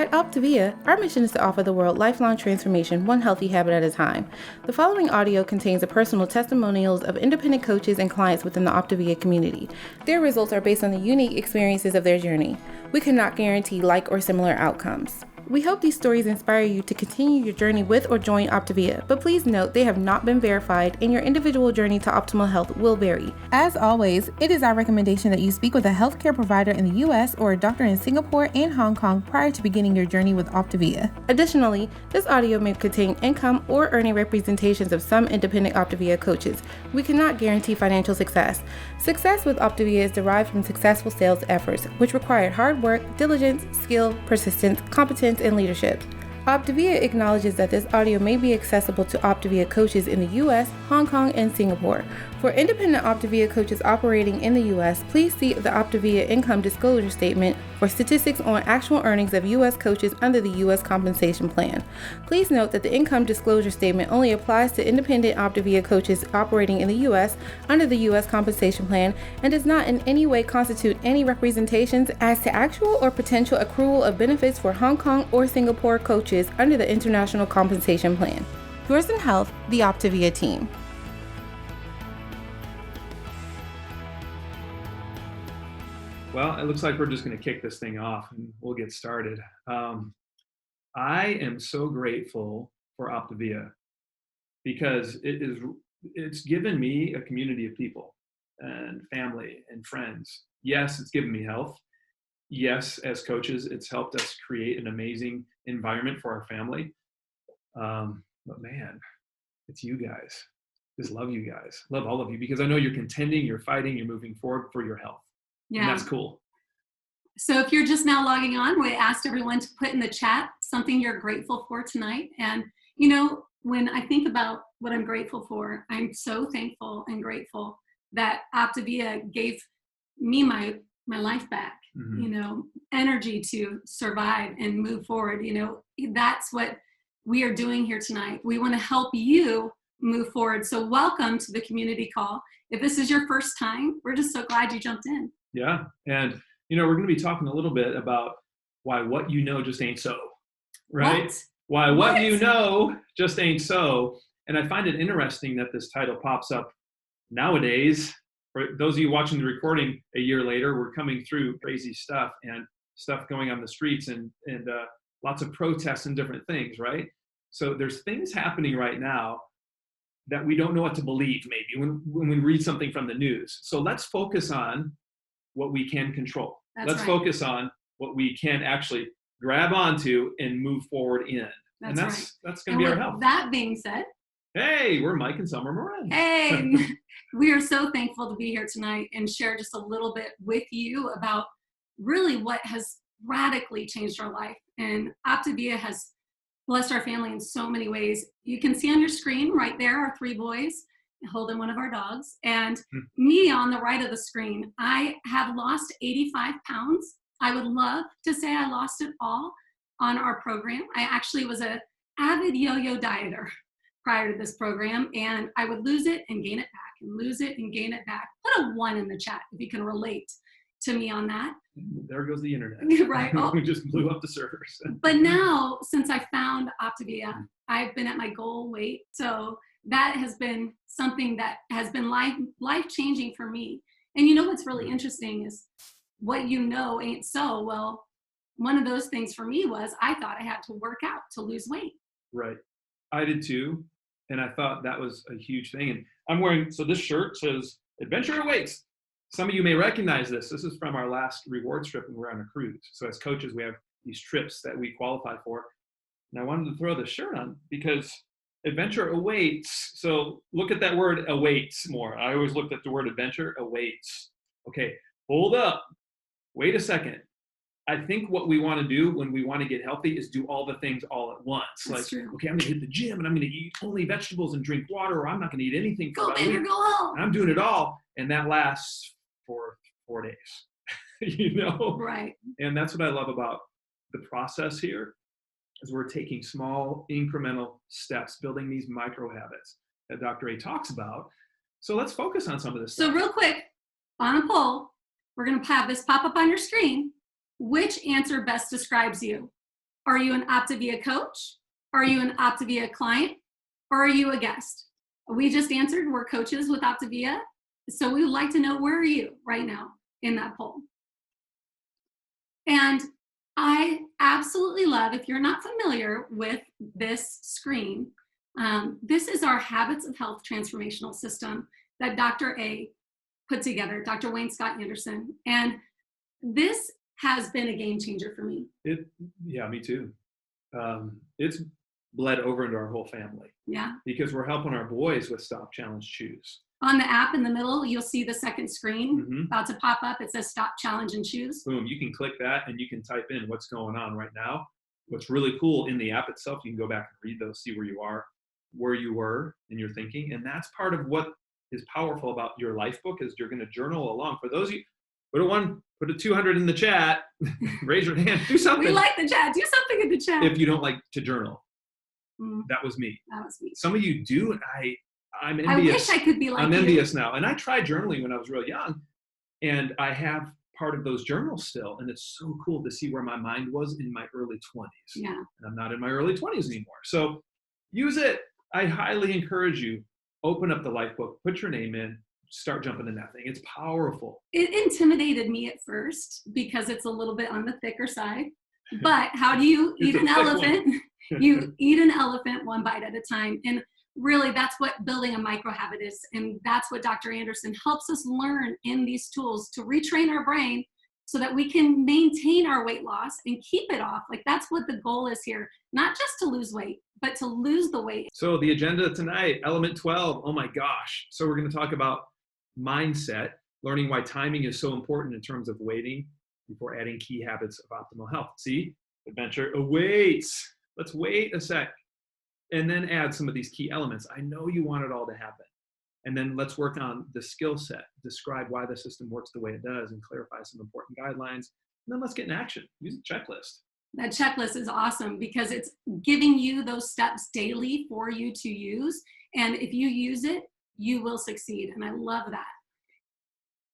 At Optavia, our mission is to offer the world lifelong transformation, one healthy habit at a time. The following audio contains the personal testimonials of independent coaches and clients within the Optavia community. Their results are based on the unique experiences of their journey. We cannot guarantee like or similar outcomes. We hope these stories inspire you to continue your journey with or join Optavia, but please note they have not been verified and your individual journey to optimal health will vary. As always, it is our recommendation that you speak with a healthcare provider in the US or a doctor in Singapore and Hong Kong prior to beginning your journey with Optavia. Additionally, this audio may contain income or earning representations of some independent Optavia coaches. We cannot guarantee financial success. Success with Optavia is derived from successful sales efforts, which require hard work, diligence, skill, persistence, competence, and leadership. Optavia acknowledges that this audio may be accessible to Optavia coaches in the US, Hong Kong, and Singapore. For independent Optavia coaches operating in the US, please see the Optavia Income Disclosure Statement for statistics on actual earnings of US coaches under the US Compensation Plan. Please note that the Income Disclosure Statement only applies to independent Optavia coaches operating in the US under the US Compensation Plan and does not in any way constitute any representations as to actual or potential accrual of benefits for Hong Kong or Singapore coaches under the International Compensation Plan. Yours in Health, the Optavia team. Well, it looks like we're just going to kick this thing off and we'll get started. I am so grateful for Optavia because it's given me a community of people and family and friends. Yes, it's given me health. Yes, as coaches, it's helped us create an amazing environment for our family. But man, it's you guys. Just love you guys. Love all of you because I know you're contending, you're fighting, you're moving forward for your health. Yeah. And that's cool. So if you're just now logging on, we asked everyone to put in the chat something you're grateful for tonight. And, you know, when I think about what I'm grateful for, I'm so thankful and grateful that Optavia gave me my life back, you know, energy to survive and move forward. You know, that's what we are doing here tonight. We want to help you move forward. So welcome to the community call. If this is your first time, we're just so glad you jumped in. Yeah. And, you know, we're going to be talking a little bit about why what you know just ain't so, right? Why what you know just ain't so. And I find it interesting that this title pops up nowadays. For those of you watching the recording a year later, we're coming through crazy stuff and stuff going on the streets and lots of protests and different things, right? So there's things happening right now that we don't know what to believe maybe when we read something from the news. So let's focus on what we can control. Let's focus on what we can actually grab onto and move forward in. That's going to be our health. That being said, hey, we're Mike and Summer Moran. Hey, we are so thankful to be here tonight and share just a little bit with you about really what has radically changed our life. And Optavia has blessed our family in so many ways. You can see on your screen right there our three boys holding one of our dogs, and me on the right of the screen. I have lost 85 pounds. I would love to say I lost it all on our program. I actually was an avid yo-yo dieter prior to this program, and I would lose it and gain it back and lose it and gain it back. Put a 1 in the chat if you can relate to me on that. There goes the internet. Right. Oh. We just blew up the servers. But now, since I found Optavia, I've been at my goal weight. So that has been something that has been life-changing for me. And you know what's really interesting is what you know ain't so. Well, one of those things for me was I thought I had to work out to lose weight. Right. I did too. And I thought that was a huge thing. And I'm wearing, so this shirt says Adventure Awaits. Some of you may recognize this. This is from our last rewards trip when we were on a cruise. So as coaches, we have these trips that we qualify for. And I wanted to throw the shirt on because adventure awaits. So look at that word awaits more. I always looked at the word adventure awaits. Okay, hold up. Wait a second. I think what we want to do when we want to get healthy is do all the things all at once. That's like, true. Okay, I'm going to hit the gym and I'm going to eat only vegetables and drink water, or I'm not going to eat anything for go about a week. Go home. And I'm doing it all. And that lasts for 4 days, you know? Right. And that's what I love about the process here. Is we're taking small incremental steps, building these micro habits that Dr. A talks about. So let's focus on some of this stuff. So real quick, on a poll, we're going to have this pop up on your screen. Which answer best describes you? Are you an Optavia coach? Are you an Optavia client? Or are you a guest? We just answered we're coaches with Optavia. So we would like to know, where are you right now in that poll? And I absolutely love, if you're not familiar with this screen, this is our Habits of Health transformational system that Dr. A put together, Dr. Wayne Scott Anderson. And this has been a game changer for me. Yeah, me too. It's bled over into our whole family. Yeah. Because we're helping our boys with Stop, Challenge, Choose. On the app in the middle, you'll see the second screen Mm-hmm. about to pop up. It says Stop, Challenge, and Choose. Boom, you can click that and you can type in what's going on right now. What's really cool in the app itself, you can go back and read those, see where you are, where you were in your thinking. And that's part of what is powerful about your life book, is you're going to journal along. For those of you, put a 200 in the chat, raise your hand, do something. We like the chat. Do something in the chat. If you don't like to journal. Mm, That was me. that was me. Some of you do, and I'm I envious. wish I could be like I'm you. envious now. And I tried journaling when I was real young, and I have part of those journals still. And it's so cool to see where my mind was in my early 20s. Yeah. And I'm not in my early 20s anymore. So use it. I highly encourage you. Open up the life book, put your name in, start jumping in that thing. It's powerful. It intimidated me at first because it's a little bit on the thicker side. But how do you eat It's a an thick elephant? You eat an elephant one bite at a time. And really, that's what building a micro habit is. And that's what Dr. Anderson helps us learn in these tools, to retrain our brain so that we can maintain our weight loss and keep it off. Like, that's what the goal is here, not just to lose weight, but to lose the weight. So the agenda tonight, element 12, oh my gosh. So we're going to talk about mindset, learning why timing is so important in terms of waiting before adding key habits of optimal health. See, adventure awaits. Let's wait a sec and then add some of these key elements. I know you want it all to happen. And then let's work on the skill set, describe why the system works the way it does, and clarify some important guidelines. And then let's get in action. Use a checklist. That checklist is awesome because it's giving you those steps daily for you to use. And if you use it, you will succeed. And I love that.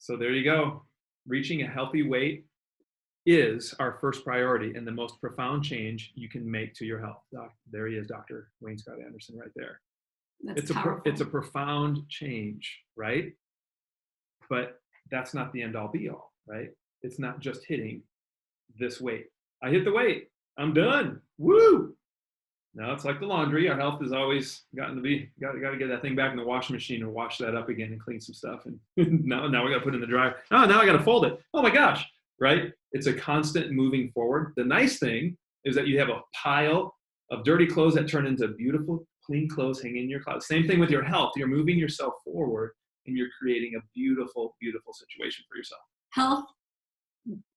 So there you go. Reaching a healthy weight is our first priority and the most profound change you can make to your health. There he is, Dr. Wayne Scott Anderson, right there. That's It's a profound change, right? But that's not the end all be all, right? It's not just hitting this weight. I hit the weight, I'm done. Woo! Now it's like the laundry. Our health has always gotten to be, got to get that thing back in the washing machine and wash that up again and clean some stuff. And now we got to put it in the dryer. Oh, now I got to fold it. Oh my gosh, right? It's a constant moving forward. The nice thing is that you have a pile of dirty clothes that turn into beautiful, clean clothes hanging in your closet. Same thing with your health. You're moving yourself forward and you're creating a beautiful, beautiful situation for yourself. Health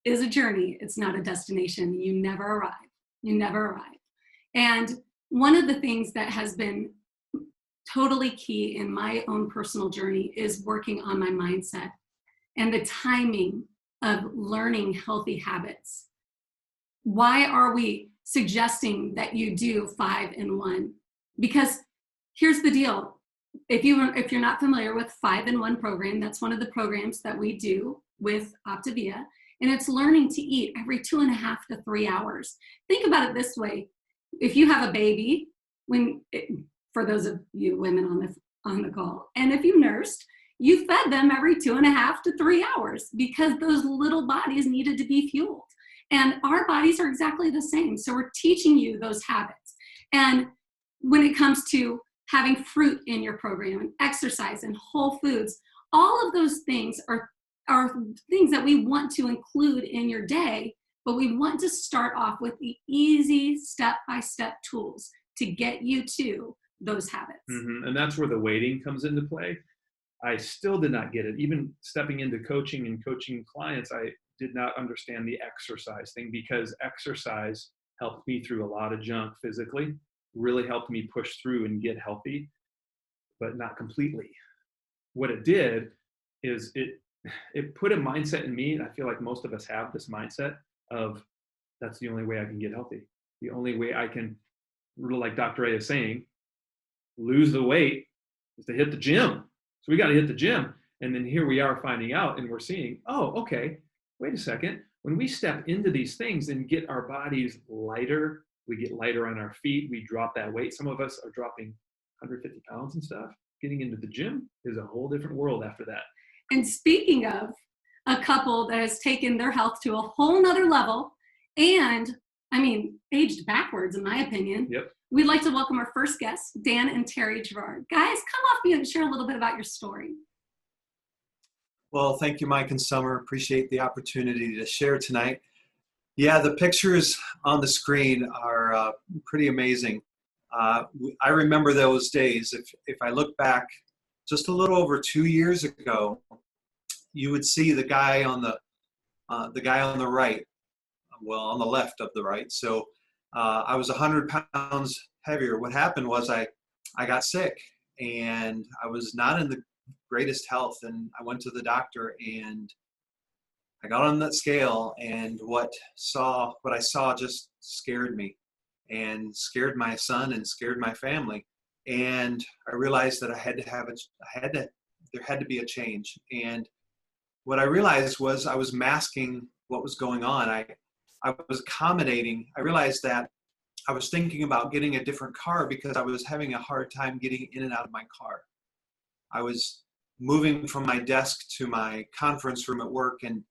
is a journey. It's not a destination. You never arrive. You never arrive. And one of the things that has been totally key in my own personal journey is working on my mindset and the timing of learning healthy habits. Why are we suggesting that you do 5 in 1? Because here's the deal. If you're not familiar with 5 in 1 program, that's one of the programs that we do with Optavia, and it's learning to eat every 2.5 to 3 hours. Think about it this way. If you have a baby, for those of you women on the call, and if you nursed, you fed them every 2.5 to 3 hours because those little bodies needed to be fueled. And our bodies are exactly the same. So we're teaching you those habits. And when it comes to having fruit in your program and exercise and whole foods, all of those things are things that we want to include in your day, but we want to start off with the easy step-by-step tools to get you to those habits. Mm-hmm. And that's where the waiting comes into play. I still did not get it. Even stepping into coaching and coaching clients, I did not understand the exercise thing, because exercise helped me through a lot of junk physically, really helped me push through and get healthy, but not completely. What it did is it put a mindset in me, and I feel like most of us have this mindset of, that's the only way I can get healthy. The only way I can, like Dr. A is saying, lose the weight is to hit the gym. So we got to hit the gym. And then here we are finding out, and we're seeing, oh, okay, wait a second. when we step into these things and get our bodies lighter, we get lighter on our feet, we drop that weight. Some of us are dropping 150 pounds and stuff. Getting into the gym is a whole different world after that. And speaking of a couple that has taken their health to a whole nother level, and I mean, aged backwards, in my opinion. Yep. We'd like to welcome our first guests, Dan and Terry Gerard. Guys, come off mute and share a little bit about your story. Well, thank you, Mike and Summer. Appreciate the opportunity to share tonight. Yeah, the pictures on the screen are pretty amazing. I remember those days. If I look back just a little over 2 years ago, you would see the guy on the right, well, on the left of the right. So I was 100 pounds heavier. What happened was I got sick and I was not in the greatest health, and I went to the doctor and I got on that scale, and what I saw just scared me and scared my son and scared my family. And I realized that there had to be a change. And what I realized was I was masking what was going on. I was accommodating. I realized that I was thinking about getting a different car because I was having a hard time getting in and out of my car. I was moving from my desk to my conference room at work and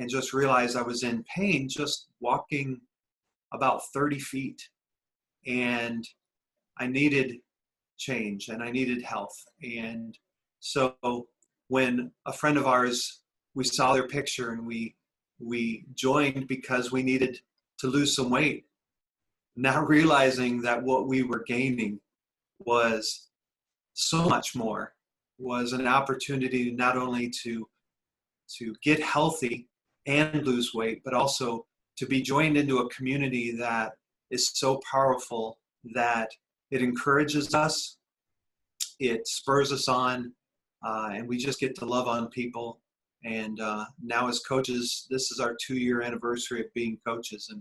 just realized I was in pain just walking about 30 feet. And I needed change and I needed health. And so when a friend of ours, we saw their picture and we joined because we needed to lose some weight, not realizing that what we were gaining was so much more, was an opportunity not only to get healthy and lose weight, but also to be joined into a community that is so powerful that it encourages us, it spurs us on, and we just get to love on people. And now as coaches, this is our 2-year anniversary of being coaches,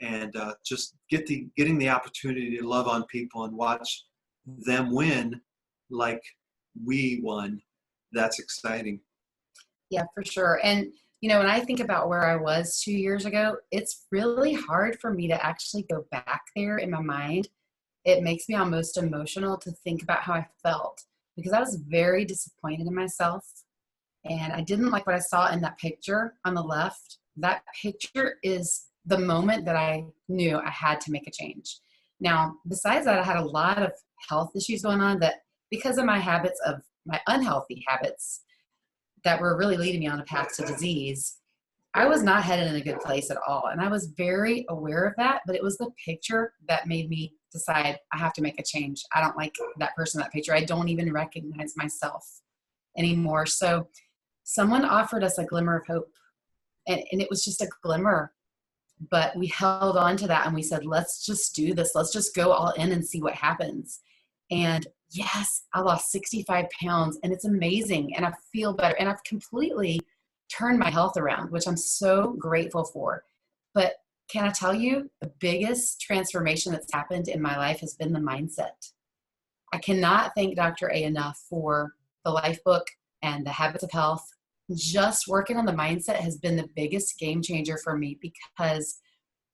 and just getting the opportunity to love on people and watch them win like we won. That's exciting. Yeah, for sure. And, when I think about where I was 2 years ago, it's really hard for me to actually go back there in my mind. It makes me almost emotional to think about how I felt because I was very disappointed in myself. And I didn't like what I saw in that picture on the left. That picture is the moment that I knew I had to make a change. Now, besides that, I had a lot of health issues going on that because of my unhealthy habits that were really leading me on a path to disease, I was not headed in a good place at all. And I was very aware of that, but it was the picture that made me decide I have to make a change. I don't like that person in that picture. I don't even recognize myself anymore. So someone offered us a glimmer of hope, and it was just a glimmer, but we held on to that and we said, let's just do this. Let's just go all in and see what happens. And yes, I lost 65 pounds and it's amazing. And I feel better. And I've completely turned my health around, which I'm so grateful for. But can I tell you, the biggest transformation that's happened in my life has been the mindset. I cannot thank Dr. A enough for the Life Book and the Habits of Health. Just working on the mindset has been the biggest game changer for me because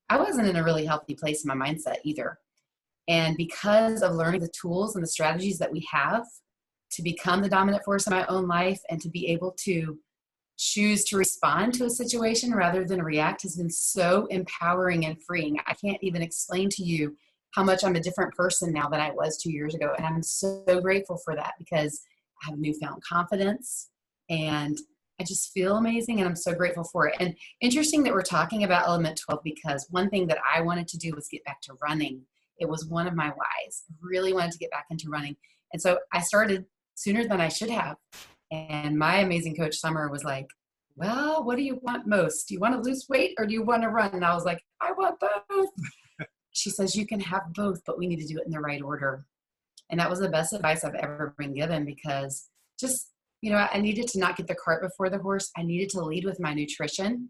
I wasn't in a really healthy place in my mindset either. And because of learning the tools and the strategies that we have to become the dominant force in my own life and to be able to choose to respond to a situation rather than react has been so empowering and freeing. I can't even explain to you how much I'm a different person now than I was 2 years ago. And I'm so grateful for that because I have newfound confidence and I just feel amazing and I'm so grateful for it. And interesting that we're talking about Element 12 because one thing that I wanted to do was get back to running. It was one of my whys. I really wanted to get back into running. And so I started sooner than I should have. And my amazing coach, Summer, was like, well, what do you want most? Do you want to lose weight or do you want to run? And I was like, I want both. She says, you can have both, but we need to do it in the right order. And that was the best advice I've ever been given because just, I needed to not get the cart before the horse. I needed to lead with my nutrition.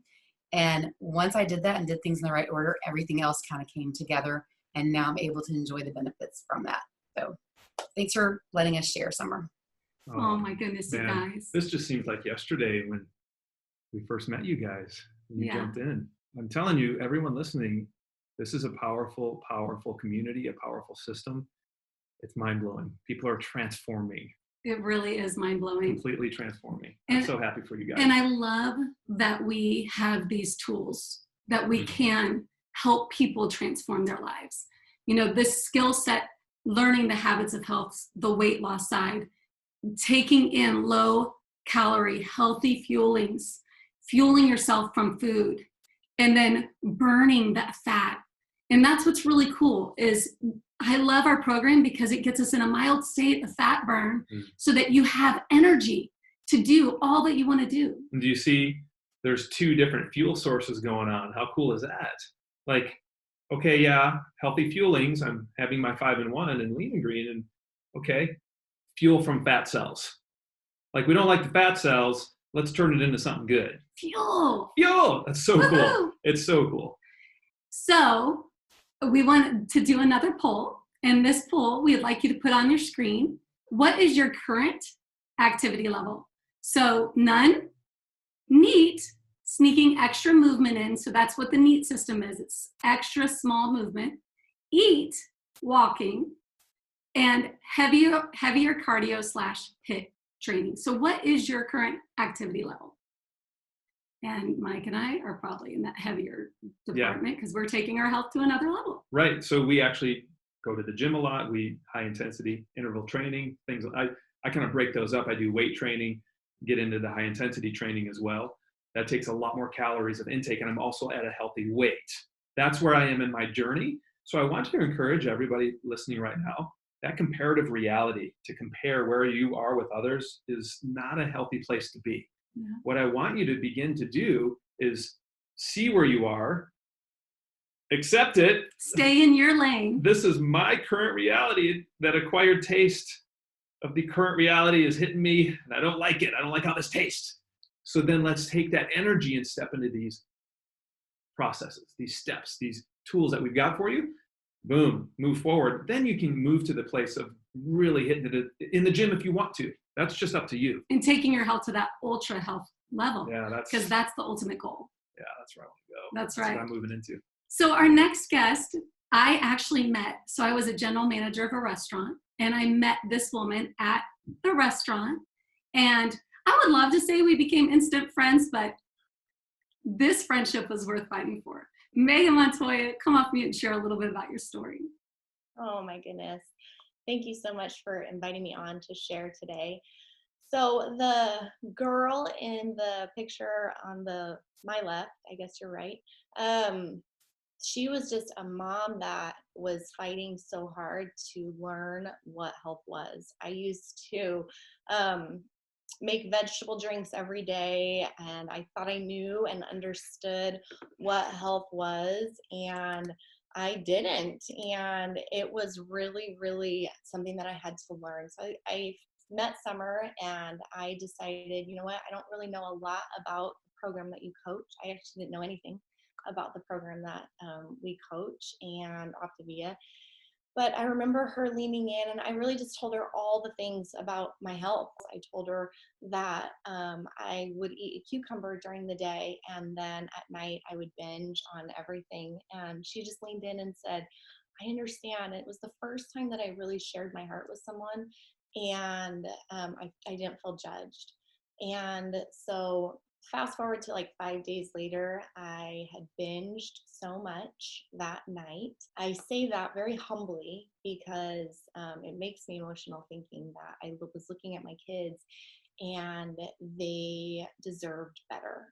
And once I did that and did things in the right order, everything else kind of came together. And now I'm able to enjoy the benefits from that. So thanks for letting us share, Summer. Oh my goodness, you guys. This just seems like yesterday when we first met you guys. You Yeah. jumped in. I'm telling you, everyone listening, this is a powerful, powerful community, a powerful system. It's mind blowing. People are transforming, It really is mind blowing. completely transforming. I'm And- so happy for you guys. And I love that we have these tools that we can help people transform their lives. You know, this skill set, learning the habits of health, the weight loss side, taking in low calorie, healthy fuelings, fueling yourself from food, and then burning that fat. And that's what's really cool is I love our program because it gets us in a mild state of fat burn so that you have energy to do all that you want to do. And do you see there's 2 different fuel sources going on? How cool is that? Like, okay, yeah, healthy fuelings. I'm having my 5-in-1 and Lean and Green, and okay, fuel from fat cells. Like, we don't like the fat cells. Let's turn it into something good. Fuel. Fuel. That's so cool. Woohoo! It's so cool. So we want to do another poll. And this poll, we'd like you to put on your screen. What is your current activity level? So none, neat, sneaking extra movement in. So that's what the NEAT system is. It's extra small movement. Eat, walking, and heavier cardio / HIIT training. So what is your current activity level? And Mike and I are probably in that heavier department because we're taking our health to another level. Right. So we actually go to the gym a lot. We high intensity interval training, things. I kind of break those up. I do weight training, get into the high intensity training as well. That takes a lot more calories of intake, and I'm also at a healthy weight. That's where I am in my journey. So I want to encourage everybody listening right now, that comparative reality, to compare where you are with others, is not a healthy place to be. Yeah. What I want you to begin to do is see where you are, accept it. Stay in your lane. This is my current reality. That acquired taste of the current reality is hitting me, and I don't like it. I don't like how this tastes. So then let's take that energy and step into these processes, these steps, these tools that we've got for you. Boom, move forward. Then you can move to the place of really hitting it in the gym if you want to. That's just up to you. And taking your health to that ultra health level. Yeah, that's Because that's the ultimate goal. Yeah, that's where I want to go. That's What right. I'm moving into. So our next guest, I actually met. So I was a general manager of a restaurant, and I met this woman at the restaurant. And I would love to say we became instant friends, but this friendship was worth fighting for. Megan Montoya, come off mute and share a little bit about your story. Oh my goodness. Thank you so much for inviting me on to share today. So the girl in the picture on my left, I guess you're right. She was just a mom that was fighting so hard to learn what health was. I used to make vegetable drinks every day, and I thought I knew and understood what health was, and I didn't. And it was really, really something that I had to learn. So I met Summer, and I decided, you know what, I don't really know a lot about the program that you coach. I actually didn't know anything about the program that we coach and Optavia. But I remember her leaning in, and I really just told her all the things about my health. I told her that I would eat a cucumber during the day, and then at night I would binge on everything. And she just leaned in and said, I understand. It was the first time that I really shared my heart with someone, and I didn't feel judged. And so fast forward to like 5 days later, I had binged so much that night. I say that very humbly because it makes me emotional thinking that I was looking at my kids and they deserved better.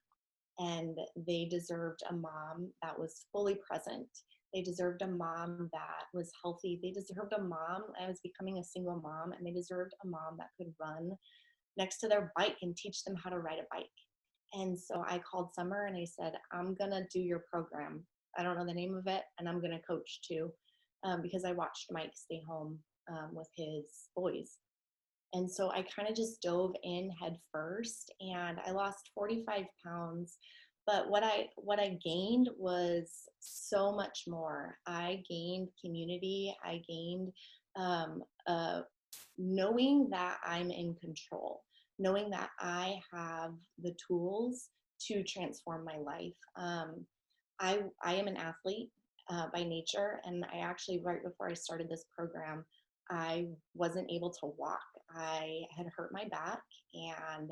And they deserved a mom that was fully present. They deserved a mom that was healthy. They deserved a mom. I was becoming a single mom, and they deserved a mom that could run next to their bike and teach them how to ride a bike. And so I called Summer and I said, I'm going to do your program. I don't know the name of it, and I'm going to coach too, because I watched Mike stay home with his boys. And so I kind of just dove in head first, and I lost 45 pounds. But what I gained was so much more. I gained community. I gained knowing that I'm in control, knowing that I have the tools to transform my life. I am an athlete by nature, and I actually, right before I started this program, I wasn't able to walk. I had hurt my back and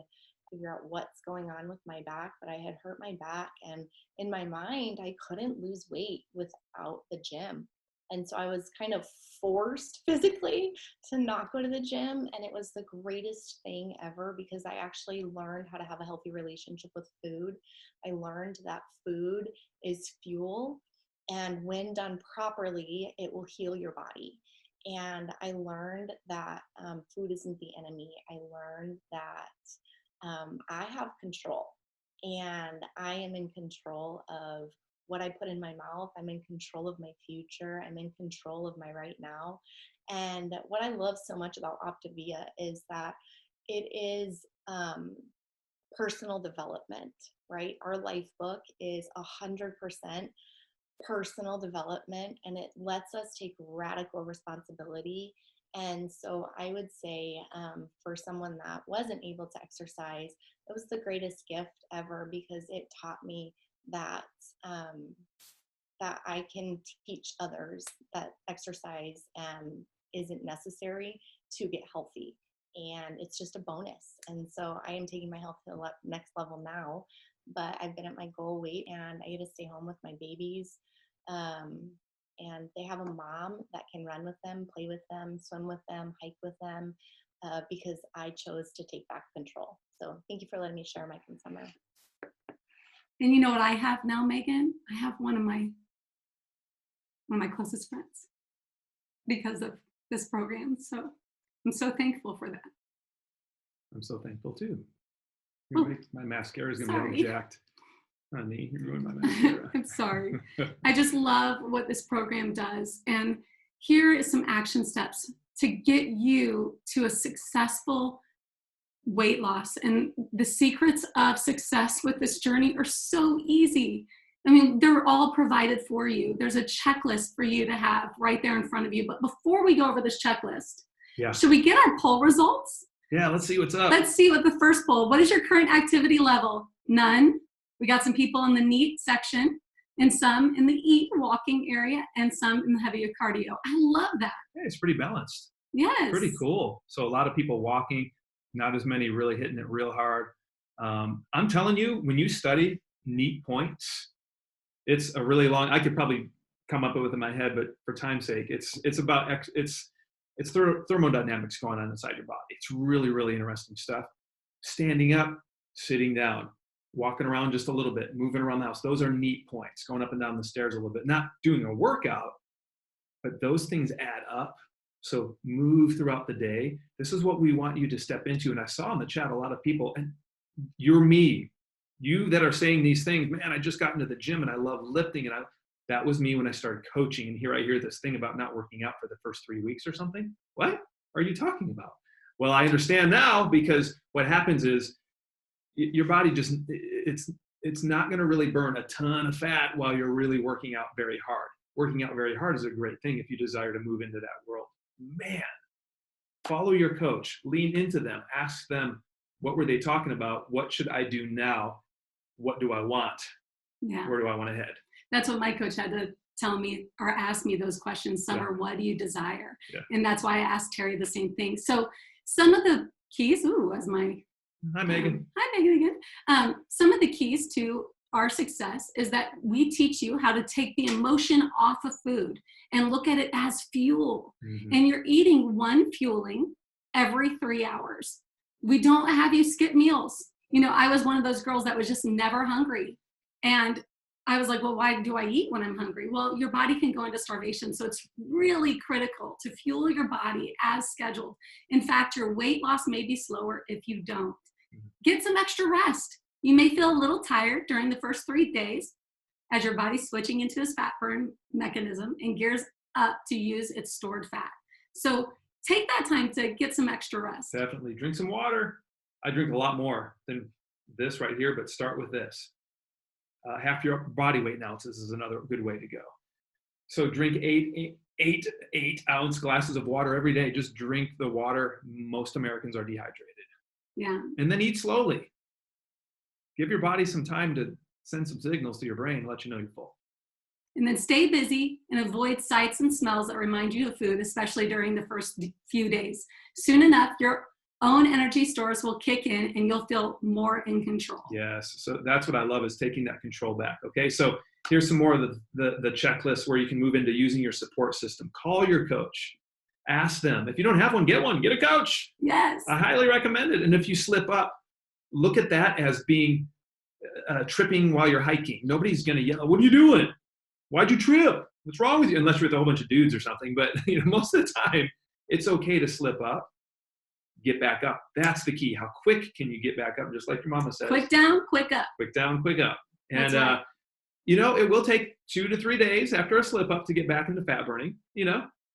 figure out what's going on with my back, but I had hurt my back, and in my mind, I couldn't lose weight without the gym. And so I was kind of forced physically to not go to the gym. And it was the greatest thing ever because I actually learned how to have a healthy relationship with food. I learned that food is fuel. And when done properly, it will heal your body. And I learned that food isn't the enemy. I learned that I have control, and I am in control of what I put in my mouth. I'm in control of my future. I'm in control of my right now. And what I love so much about Optavia is that it is personal development, right? Our life book is 100% personal development, and it lets us take radical responsibility. And so I would say for someone that wasn't able to exercise, it was the greatest gift ever because it taught me that that I can teach others that exercise isn't necessary to get healthy, and it's just a bonus. And so I am taking my health to the next level now, but I've been at my goal weight, and I get to stay home with my babies, and they have a mom that can run with them, play with them, swim with them, hike with them, because I chose to take back control. So thank you for letting me share, Mike and Summer. And you know what I have now, Megan? I have one of my closest friends because of this program. So I'm so thankful for that. I'm so thankful too. Oh, My mascara is going to be all sorry. jacked. Honey, you ruined my mascara. I'm sorry. I just love what this program does. And here is some action steps to get you to a successful weight loss. And the secrets of success with this journey are so easy. I mean, they're all provided for you. There's a checklist for you to have right there in front of you. But before we go over this checklist, Yeah. should we get our poll results? Yeah, let's see what's up. Let's see what the first poll. What is your current activity level? None. We got some people in the NEAT section, and some in the EAT walking area, and some in the heavier cardio. I love that. Hey, it's pretty balanced. Yes. Pretty cool. So a lot of people walking, not as many really hitting it real hard. I'm telling you, when you study NEAT points, it's a really long, I could probably come up with it in my head, but for time's sake, it's about, it's thermodynamics going on inside your body. It's really, really interesting stuff. Standing up, sitting down, walking around just a little bit, moving around the house. Those are NEAT points, going up and down the stairs a little bit, not doing a workout, but those things add up. So move throughout the day. This is what we want you to step into. And I saw in the chat a lot of people, and you're me, you that are saying these things, man, I just got into the gym and I love lifting. And that was me when I started coaching. And here I hear this thing about not working out for the first 3 weeks or something. What are you talking about? Well, I understand now, because what happens is your body just, it's not going to really burn a ton of fat while you're really working out very hard. Working out very hard is a great thing if you desire to move into that world. Man, follow your coach, lean into them, ask them, what were they talking about? What should I do now? What do I want? Yeah. Where do I want to head? That's what my coach had to tell me or ask me those questions. Summer, what do you desire? Yeah. And that's why I asked Terry the same thing. So some of the keys, as my Hi, Megan. Hi, Megan again. Some of the keys to our success is that we teach you how to take the emotion off of food and look at it as fuel. Mm-hmm. And you're eating one fueling every 3 hours. We don't have you skip meals. You know, I was one of those girls that was just never hungry. And I was like, well, why do I eat when I'm hungry? Well, your body can go into starvation. So it's really critical to fuel your body as scheduled. In fact, your weight loss may be slower if you don't. Get some extra rest. You may feel a little tired during the first 3 days as your body's switching into its fat burn mechanism and gears up to use its stored fat. So take that time to get some extra rest. Definitely. Drink some water. I drink a lot more than this right here, but start with this. Half your body weight in ounces is another good way to go. So drink eight ounce glasses of water every day. Just drink the water. Most Americans are dehydrated. Yeah. And then eat slowly. Give your body some time to send some signals to your brain, let you know you're full. And then stay busy and avoid sights and smells that remind you of food, especially during the first few days. Soon enough, your own energy stores will kick in and you'll feel more in control. Yes. So that's what I love, is taking that control back. Okay. So here's some more of the checklist where you can move into using your support system. Call your coach. Ask them. If you don't have one, get a coach. Yes. I highly recommend it. And if you slip up, look at that as being tripping while you're hiking. Nobody's going to yell, "What are you doing? Why'd you trip? What's wrong with you?" Unless you're with a whole bunch of dudes or something. But most of the time, it's okay to slip up, get back up. That's the key. How quick can you get back up? Just like your mama says. Quick down, quick up. Quick down, quick up. And, That's right. it will take 2 to 3 days after a slip up to get back into fat burning,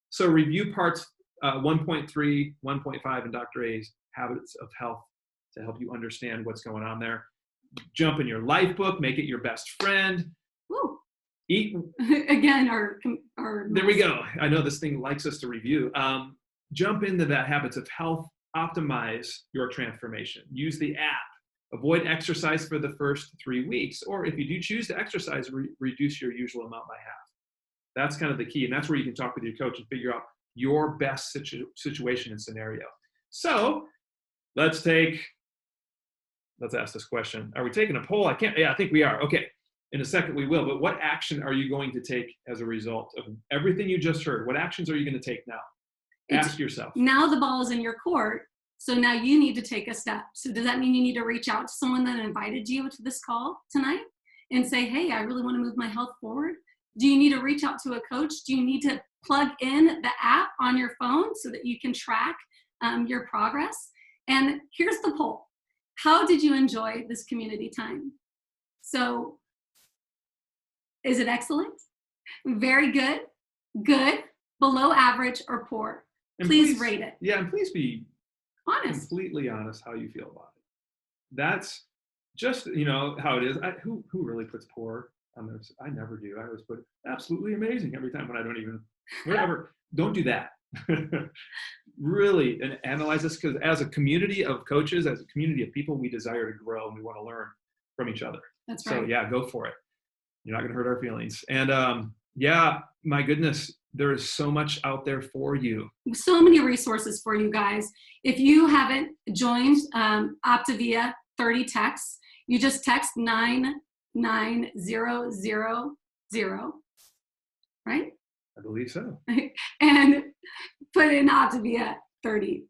So review parts 1.3, 1.5 in Dr. A's Habits of Health to help you understand what's going on there. Jump in your life book, make it your best friend. Woo. Eat. Again, our There we go. I know this thing likes us to review. Jump into that Habits of Health, optimize your transformation. Use the app. Avoid exercise for the first 3 weeks. Or if you do choose to exercise, reduce your usual amount by half. That's kind of the key. And that's where you can talk with your coach and figure out your best situation and scenario. So let's ask this question. Are we taking a poll? I think we are. Okay. In a second we will, but what action are you going to take as a result of everything you just heard? What actions are you going to take now? Ask yourself. Now the ball is in your court. So now you need to take a step. So does that mean you need to reach out to someone that invited you to this call tonight and say, "Hey, I really want to move my health forward"? Do you need to reach out to a coach? Do you need to plug in the app on your phone so that you can track your progress? And here's the poll. How did you enjoy this community time? So is it excellent? Very good? Good? Below average? Or poor? And please rate it. Yeah, and please be Honest. completely honest how you feel about it. That's just, how it is. Who really puts poor on this? I never do. I always put absolutely amazing every time when I don't even, whatever. Don't do that. Really, and analyze this, because as a community of coaches, as a community of people, we desire to grow and we want to learn from each other. That's right. So yeah, go for it. You're not going to hurt our feelings. And my goodness, there is so much out there for you. So many resources for you guys. If you haven't joined Optavia 30 texts, you just text 99000, right? I believe so. And put in Optavia 30.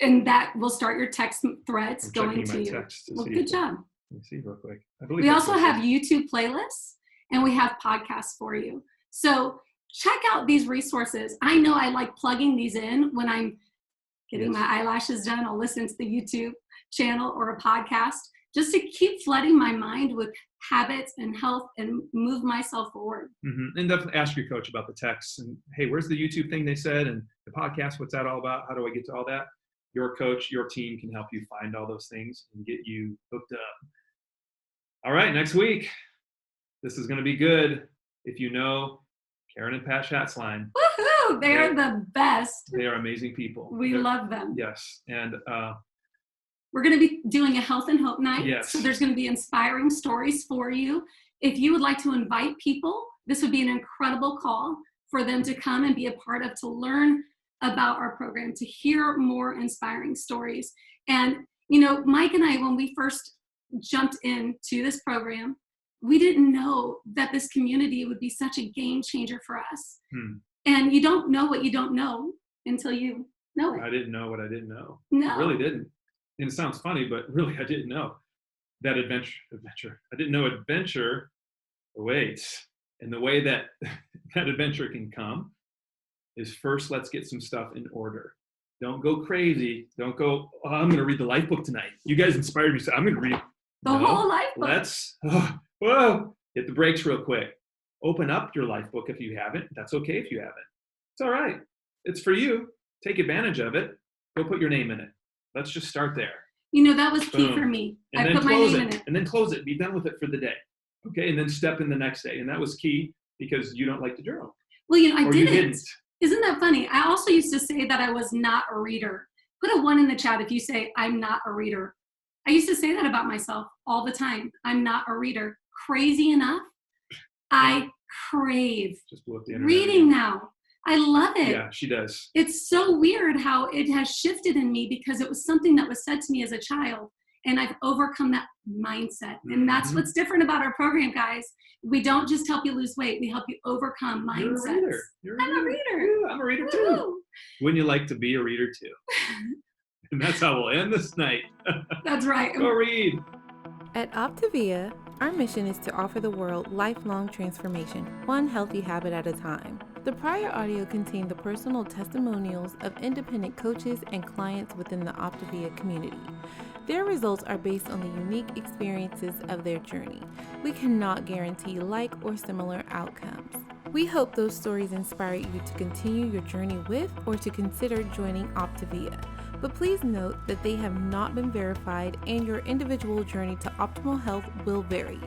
And that will start your text threads I'm going checking to my you. text to Well, see good if- job. Let me see real quick. I believe We that's also what it have says. YouTube playlists and we have podcasts for you. So check out these resources. I know I like plugging these in when I'm getting Yes. my eyelashes done. I'll listen to the YouTube channel or a podcast just to keep flooding my mind with habits and health and move myself forward. Mm-hmm. And definitely ask your coach about the texts and, hey, where's the YouTube thing they said? And the podcast, what's that all about? How do I get to all that? Your coach, your team can help you find all those things and get you hooked up. All right, next week. This is going to be good. If you know Karen and Pat Schatzline, Woohoo! They are the best. they are amazing people. We They're- love them. Yes. And We're going to be doing a health and hope night. Yes. So there's going to be inspiring stories for you. If you would like to invite people, this would be an incredible call for them to come and be a part of, to learn about our program, to hear more inspiring stories. And, Mike and I, when we first jumped into this program, we didn't know that this community would be such a game changer for us. And you don't know what you don't know until you know it. I didn't know what I didn't know. No. I really didn't. And it sounds funny, but really I didn't know that adventure. I didn't know adventure awaits. And the way that that adventure can come is, first, let's get some stuff in order. Don't go crazy. Don't go, I'm going to read the life book tonight. You guys inspired me, so I'm going to read The whole life book. Let's hit the brakes real quick. Open up your life book if you haven't. That's okay if you haven't. It's all right. It's for you. Take advantage of it. Go put your name in it. Let's just start there. That was key Boom. for me. And I then put my close name it. in it. And then close it. Be done with it for the day. Okay. And then step in the next day. And that was key because you don't like to journal. Well, I Or didn't. you didn't. Isn't that funny? I also used to say that I was not a reader. Put a 1 in the chat if you say I'm not a reader. I used to say that about myself all the time. I'm not a reader. Crazy enough, I crave Just blew up the internet. reading now. I love it. Yeah, she does. It's so weird how it has shifted in me because it was something that was said to me as a child, and I've overcome that mindset. And that's Mhm. what's different about our program, guys. We don't just help you lose weight, we help you overcome You're a mindsets. reader. You're I'm a reader. Yeah, I'm a reader too. Woo-hoo. Wouldn't you like to be a reader too? And that's how we'll end this night. That's right. Go read. At Optavia, our mission is to offer the world lifelong transformation, one healthy habit at a time. The prior audio contained the personal testimonials of independent coaches and clients within the Optavia community. Their results are based on the unique experiences of their journey. We cannot guarantee like or similar outcomes. We hope those stories inspire you to continue your journey with or to consider joining Optavia. But please note that they have not been verified and your individual journey to optimal health will vary.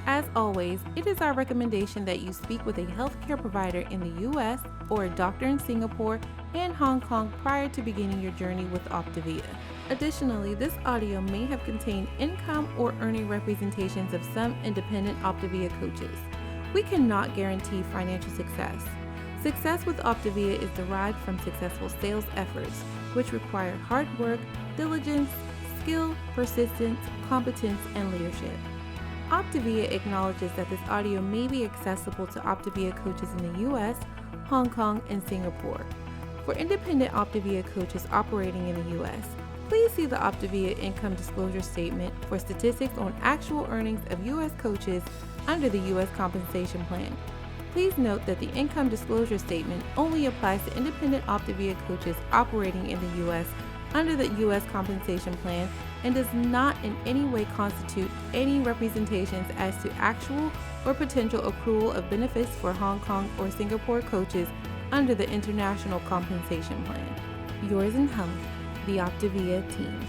As always, it is our recommendation that you speak with a healthcare provider in the US or a doctor in Singapore and Hong Kong prior to beginning your journey with Optavia. Additionally, this audio may have contained income or earning representations of some independent Optavia coaches. We cannot guarantee financial success. Success with Optavia is derived from successful sales efforts, which require hard work, diligence, skill, persistence, competence, and leadership. Optavia acknowledges that this audio may be accessible to Optavia coaches in the US, Hong Kong, and Singapore. For independent Optavia coaches operating in the US, please see the Optavia Income Disclosure Statement for statistics on actual earnings of US coaches under the US Compensation Plan. Please note that the Income Disclosure Statement only applies to independent Optavia coaches operating in the US under the US Compensation Plan and does not in any way constitute any representations as to actual or potential accrual of benefits for Hong Kong or Singapore coaches under the International Compensation Plan. Yours in health, the Optavia team.